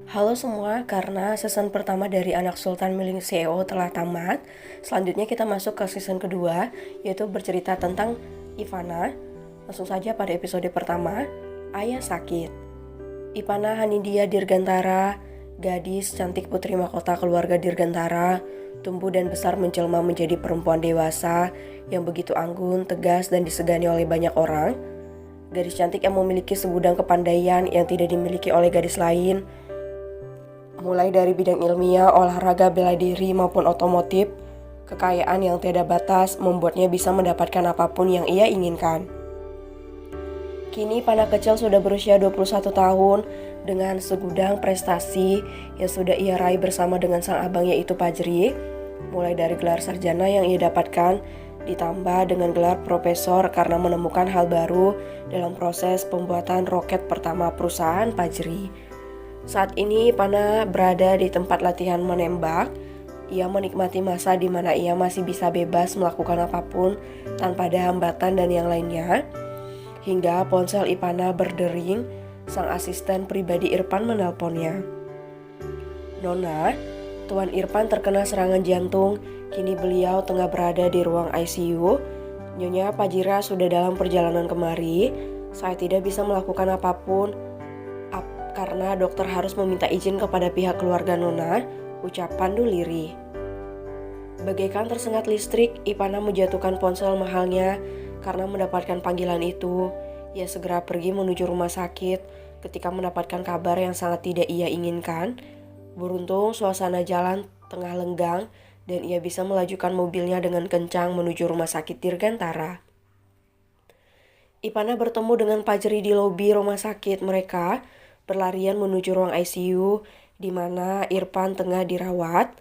Halo semua, karena season pertama dari Anak Sultan Milik CEO telah tamat, selanjutnya kita masuk ke season kedua, yaitu bercerita tentang Ivana. Langsung saja pada episode pertama, Ayah Sakit. Ivana Hanidia Dirgantara, gadis cantik putri mahkota keluarga Dirgantara, tumbuh dan besar menjelma menjadi perempuan dewasa yang begitu anggun, tegas, dan disegani oleh banyak orang. Gadis cantik yang memiliki segudang kepandaian yang tidak dimiliki oleh gadis lain, mulai dari bidang ilmiah, olahraga bela diri maupun otomotif. Kekayaan yang tiada batas membuatnya bisa mendapatkan apapun yang ia inginkan. Kini Pana kecil sudah berusia 21 tahun dengan segudang prestasi yang sudah ia raih bersama dengan sang abang yaitu Fajri. Mulai dari gelar sarjana yang ia dapatkan, ditambah dengan gelar profesor karena menemukan hal baru dalam proses pembuatan roket pertama perusahaan Fajri. Saat ini Pana berada di tempat latihan menembak. Ia menikmati masa di mana ia masih bisa bebas melakukan apapun tanpa ada hambatan dan yang lainnya. Hingga ponsel Ipana berdering, sang asisten pribadi Irfan menelponnya. "Nona, Tuan Irfan terkena serangan jantung. Kini beliau tengah berada di ruang ICU. Nyonya Fajira sudah dalam perjalanan kemari. Saya tidak bisa melakukan apapun karena dokter harus meminta izin kepada pihak keluarga Nona," ucap Pandu lirih. Bagaikan tersengat listrik, Ipana menjatuhkan ponsel mahalnya karena mendapatkan panggilan itu. Ia segera pergi menuju rumah sakit ketika mendapatkan kabar yang sangat tidak ia inginkan. Beruntung suasana jalan tengah lenggang dan ia bisa melajukan mobilnya dengan kencang menuju rumah sakit Dirgantara. Ipana bertemu dengan Fajri di lobi rumah sakit. Mereka berlarian menuju ruang ICU di mana Irfan tengah dirawat.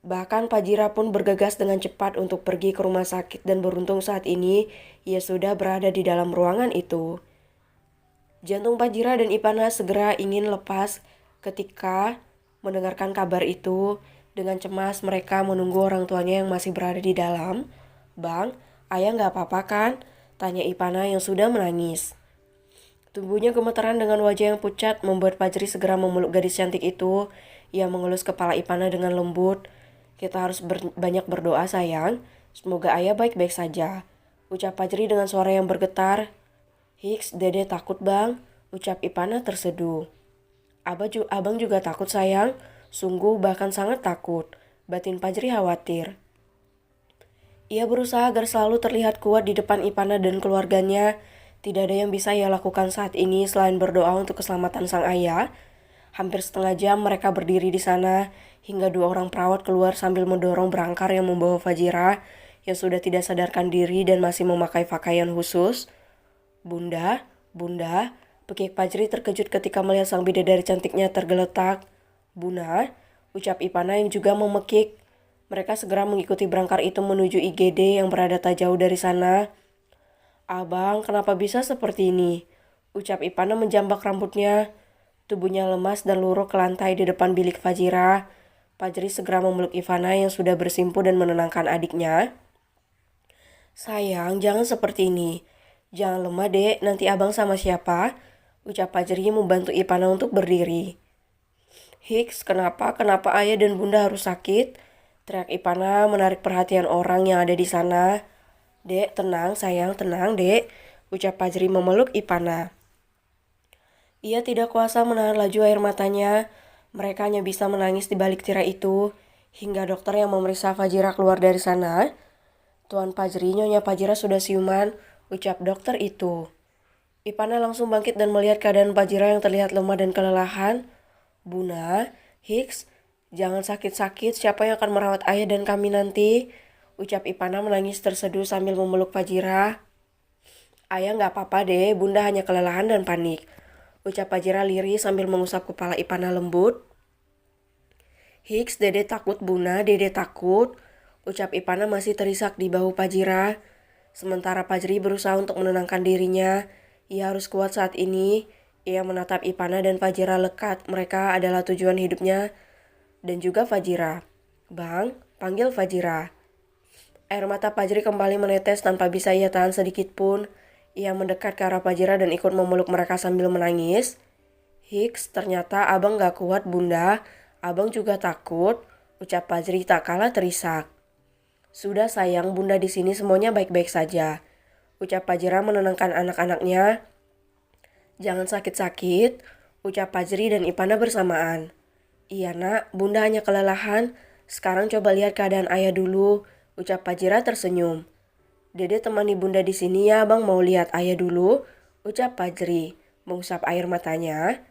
Bahkan Fajira pun bergegas dengan cepat untuk pergi ke rumah sakit dan beruntung saat ini ia sudah berada di dalam ruangan itu. Jantung Fajira dan Ipana segera ingin lepas ketika mendengarkan kabar itu. Dengan cemas mereka menunggu orang tuanya yang masih berada di dalam. "Bang, ayah nggak apa-apa kan?" tanya Ipana yang sudah menangis. Tubuhnya gemetaran dengan wajah yang pucat membuat Fajri segera memeluk gadis cantik itu. Ia mengelus kepala Ipana dengan lembut. "Kita harus banyak berdoa sayang. Semoga ayah baik-baik saja," ucap Fajri dengan suara yang bergetar. "Hiks, dede takut bang," ucap Ipana terseduh. Abang juga takut sayang. Sungguh bahkan sangat takut," batin Fajri khawatir. Ia berusaha agar selalu terlihat kuat di depan Ipana dan keluarganya. Tidak ada yang bisa ia lakukan saat ini selain berdoa untuk keselamatan sang ayah. Hampir setengah jam mereka berdiri di sana, hingga dua orang perawat keluar sambil mendorong berangkar yang membawa Fajira, yang sudah tidak sadarkan diri dan masih memakai pakaian khusus. Bunda, pekik Fajri terkejut ketika melihat sang bidadari cantiknya tergeletak. "Bunda," ucap Ipana yang juga memekik. Mereka segera mengikuti berangkar itu menuju IGD yang berada tak jauh dari sana. "Abang, kenapa bisa seperti ini?" ucap Ipana menjambak rambutnya. Tubuhnya lemas dan luruh ke lantai di depan bilik Fajira. Fajri segera memeluk Ivana yang sudah bersimpu dan menenangkan adiknya. "Sayang, jangan seperti ini. Jangan lemah dek, nanti abang sama siapa?" ucap Fajri membantu Ipana untuk berdiri. "Hiks, kenapa ayah dan bunda harus sakit?" teriak Ipana menarik perhatian orang yang ada di sana. "Dek, tenang sayang, tenang dek," ucap Fajri memeluk Ipana. Ia tidak kuasa menahan laju air matanya. Mereka hanya bisa menangis di balik tirai itu, hingga dokter yang memeriksa Fajira keluar dari sana. "Tuan Fajri, Nyonya Fajira sudah siuman," ucap dokter itu. Ipana langsung bangkit dan melihat keadaan Fajira yang terlihat lemah dan kelelahan. "Bunda, Hiks, jangan sakit-sakit, siapa yang akan merawat ayah dan kami nanti?" ucap Ipana menangis terseduh sambil memeluk Fajira. "Ayah nggak apa-apa deh, bunda hanya kelelahan dan panik," ucap Fajira lirih sambil mengusap kepala Ipana lembut. "Hiks, dede takut bunda, dede takut," ucap Ipana masih terisak di bahu Fajira. Sementara Fajri berusaha untuk menenangkan dirinya. Ia harus kuat saat ini. Ia menatap Ipana dan Fajira lekat. Mereka adalah tujuan hidupnya dan juga Fajira. "Bang, panggil Fajira." Air mata Fajri kembali menetes tanpa bisa ia tahan sedikit pun. Ia mendekat ke arah Fajira dan ikut memeluk mereka sambil menangis. Hiks, ternyata abang gak kuat bunda. Abang juga takut, ucap Fajri tak kalah terisak. Sudah sayang, bunda di sini semuanya baik-baik saja, ucap Fajra menenangkan anak-anaknya. Jangan sakit-sakit, ucap Fajri dan Ipana bersamaan. Iya nak, bunda hanya kelelahan. Sekarang coba lihat keadaan ayah dulu, ucap Fajra tersenyum. Dede temani bunda di sini ya, bang mau lihat ayah dulu, ucap Fajri, mengusap air matanya.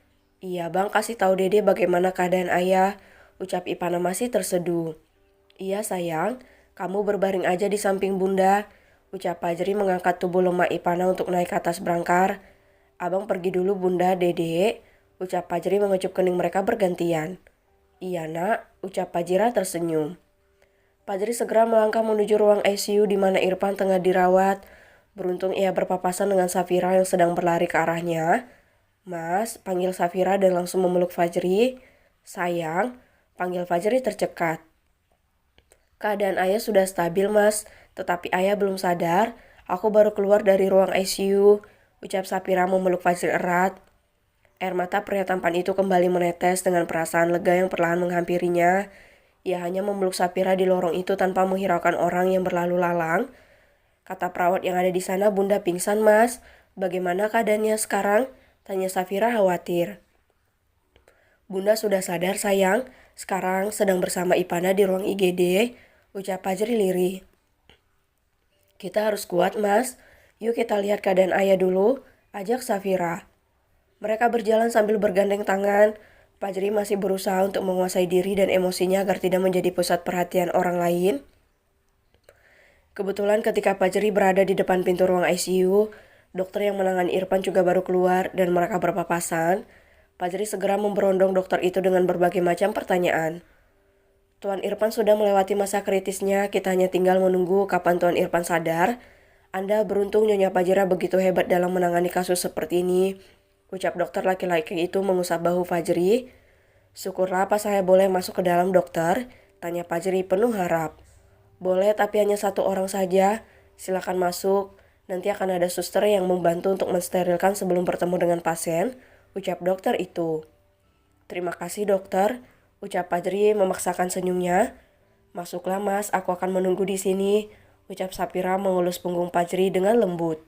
Iya bang, kasih tahu dede bagaimana keadaan ayah, ucap Ipana masih terseduh. Iya sayang, kamu berbaring aja di samping bunda, ucap Fajri mengangkat tubuh lemah Ipana untuk naik ke atas berangkar. Abang pergi dulu bunda, dede, ucap Fajri mengecup kening mereka bergantian. Iya nak, ucap Fajira tersenyum. Fajri segera melangkah menuju ruang ICU di mana Irfan tengah dirawat. Beruntung ia berpapasan dengan Safira yang sedang berlari ke arahnya. Mas, panggil Safira dan langsung memeluk Fajri. Sayang, panggil Fajri tercekat. Keadaan ayah sudah stabil mas, tetapi ayah belum sadar. Aku baru keluar dari ruang ICU, ucap Safira memeluk Fajri erat. Air mata pria tampan itu kembali menetes dengan perasaan lega yang perlahan menghampirinya. Ia hanya memeluk Safira di lorong itu tanpa menghiraukan orang yang berlalu lalang. Kata perawat yang ada di sana, bunda pingsan mas. Bagaimana keadaannya sekarang? Tanya Safira khawatir. Bunda sudah sadar sayang, sekarang sedang bersama Ipana di ruang IGD, ucap Fajri lirih. Kita harus kuat mas, yuk kita lihat keadaan ayah dulu, ajak Safira. Mereka berjalan sambil bergandeng tangan. Fajri masih berusaha untuk menguasai diri dan emosinya agar tidak menjadi pusat perhatian orang lain. Kebetulan ketika Fajri berada di depan pintu ruang ICU, dokter yang menangani Irfan juga baru keluar dan mereka berpapasan. Fajri segera memberondong dokter itu dengan berbagai macam pertanyaan. Tuan Irfan sudah melewati masa kritisnya, kita hanya tinggal menunggu kapan Tuan Irfan sadar. Anda beruntung Nyonya Fajira begitu hebat dalam menangani kasus seperti ini, ucap dokter laki-laki itu mengusap bahu Fajri. Syukurlah apa saya boleh masuk ke dalam dokter? Tanya Fajri penuh harap. Boleh tapi hanya satu orang saja, silakan masuk. Nanti akan ada suster yang membantu untuk mensterilkan sebelum bertemu dengan pasien, ucap dokter itu. Terima kasih dokter, ucap Fajri memaksakan senyumnya. Masuklah mas, aku akan menunggu di sini, ucap Safira mengelus punggung Fajri dengan lembut.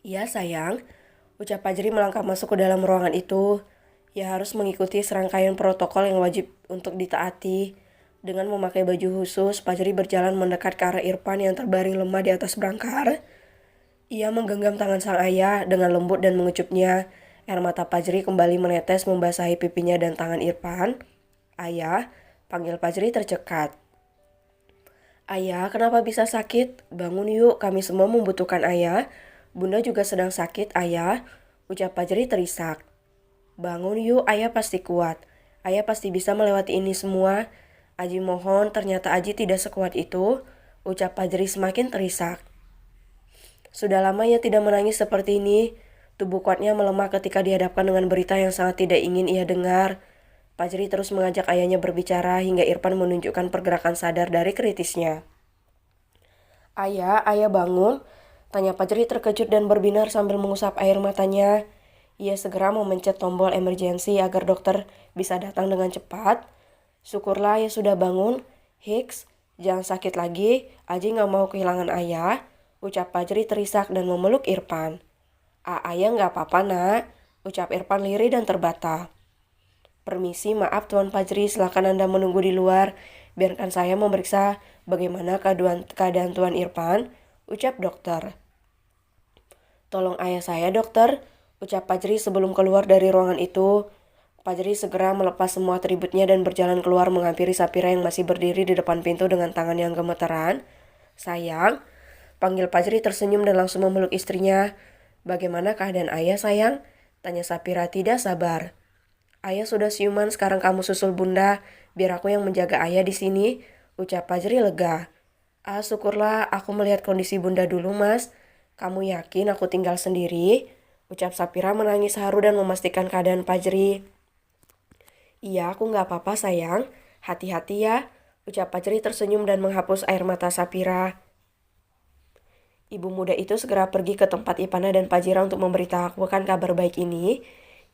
Iya sayang, ucap Fajri melangkah masuk ke dalam ruangan itu. Ia harus mengikuti serangkaian protokol yang wajib untuk ditaati. Dengan memakai baju khusus, Fajri berjalan mendekat ke arah Irfan yang terbaring lemah di atas berangkar. Ia menggenggam tangan sang ayah dengan lembut dan mengecupnya. Air mata Fajri kembali menetes membasahi pipinya dan tangan Irfan. Ayah, panggil Fajri tercekat. Ayah, kenapa bisa sakit? Bangun yuk, kami semua membutuhkan ayah. Bunda juga sedang sakit, ayah, ucap Fajri terisak. Bangun yuk, ayah pasti kuat. Ayah pasti bisa melewati ini semua. Aji mohon, ternyata Aji tidak sekuat itu, ucap Fajri semakin terisak. Sudah lama ia tidak menangis seperti ini. Tubuh kuatnya melemah ketika dihadapkan dengan berita yang sangat tidak ingin ia dengar. Fajri terus mengajak ayahnya berbicara hingga Irfan menunjukkan pergerakan sadar dari kritisnya. Ayah bangun, tanya Fajri terkejut dan berbinar sambil mengusap air matanya. Ia segera memencet tombol emergensi agar dokter bisa datang dengan cepat. Syukurlah ia sudah bangun. Hiks, jangan sakit lagi, Aji gak mau kehilangan ayah, ucap Fajri terisak dan memeluk Irfan. Ayah gak apa-apa nak, ucap Irfan lirih dan terbata. Permisi, maaf Tuan Fajri, silakan Anda menunggu di luar. Biarkan saya memeriksa bagaimana keadaan Tuan Irfan, ucap dokter. Tolong ayah saya dokter, ucap Fajri sebelum keluar dari ruangan itu. Fajri segera melepas semua atributnya dan berjalan keluar menghampiri Safira yang masih berdiri di depan pintu dengan tangan yang gemeteran. Sayang, panggil Fajri tersenyum dan langsung memeluk istrinya. Bagaimana keadaan ayah sayang? Tanya Safira tidak sabar. Ayah sudah siuman, sekarang kamu susul bunda, biar aku yang menjaga ayah di sini, ucap Fajri lega. Syukurlah aku melihat kondisi bunda dulu mas. Kamu yakin aku tinggal sendiri? Ucap Safira menangis haru dan memastikan keadaan Fajri. Iya, aku gak apa-apa sayang. Hati-hati ya, ucap Fajri tersenyum dan menghapus air mata Safira. Ibu muda itu segera pergi ke tempat Ipana dan Fajira untuk memberitahukan kabar baik ini.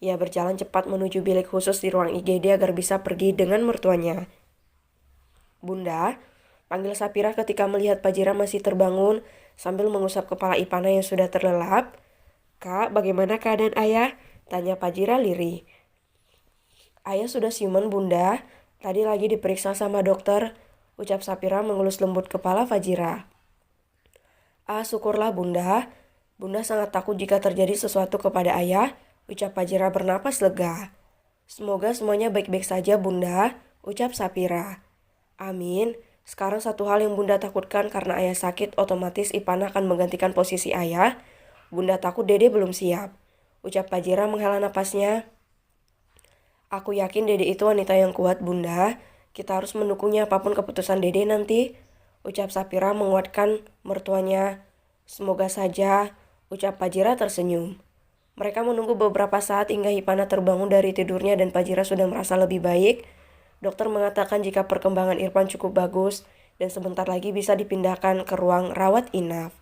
Ia berjalan cepat menuju bilik khusus di ruang IGD agar bisa pergi dengan mertuanya. "Bunda," panggil Sapira ketika melihat Fajira masih terbangun sambil mengusap kepala Ipana yang sudah terlelap. "Kak, bagaimana keadaan ayah?" tanya Fajira lirih. "Ayah sudah siuman, Bunda. Tadi lagi diperiksa sama dokter," ucap Sapira mengelus lembut kepala Fajira. "Ah, syukurlah Bunda. Bunda sangat takut jika terjadi sesuatu kepada ayah," ucap Fajira bernapas lega. "Semoga semuanya baik-baik saja, Bunda," ucap Sapira. "Amin. Sekarang satu hal yang Bunda takutkan karena ayah sakit, otomatis Ipana akan menggantikan posisi ayah. Bunda takut Dede belum siap," ucap Fajira menghela napasnya. "Aku yakin Dede itu wanita yang kuat, Bunda. Kita harus mendukungnya apapun keputusan Dede nanti," ucap Sapira menguatkan mertuanya. "Semoga saja," ucap Fajira tersenyum. Mereka menunggu beberapa saat hingga Ipana terbangun dari tidurnya dan Fajira sudah merasa lebih baik. Dokter mengatakan jika perkembangan Irfan cukup bagus dan sebentar lagi bisa dipindahkan ke ruang rawat inap.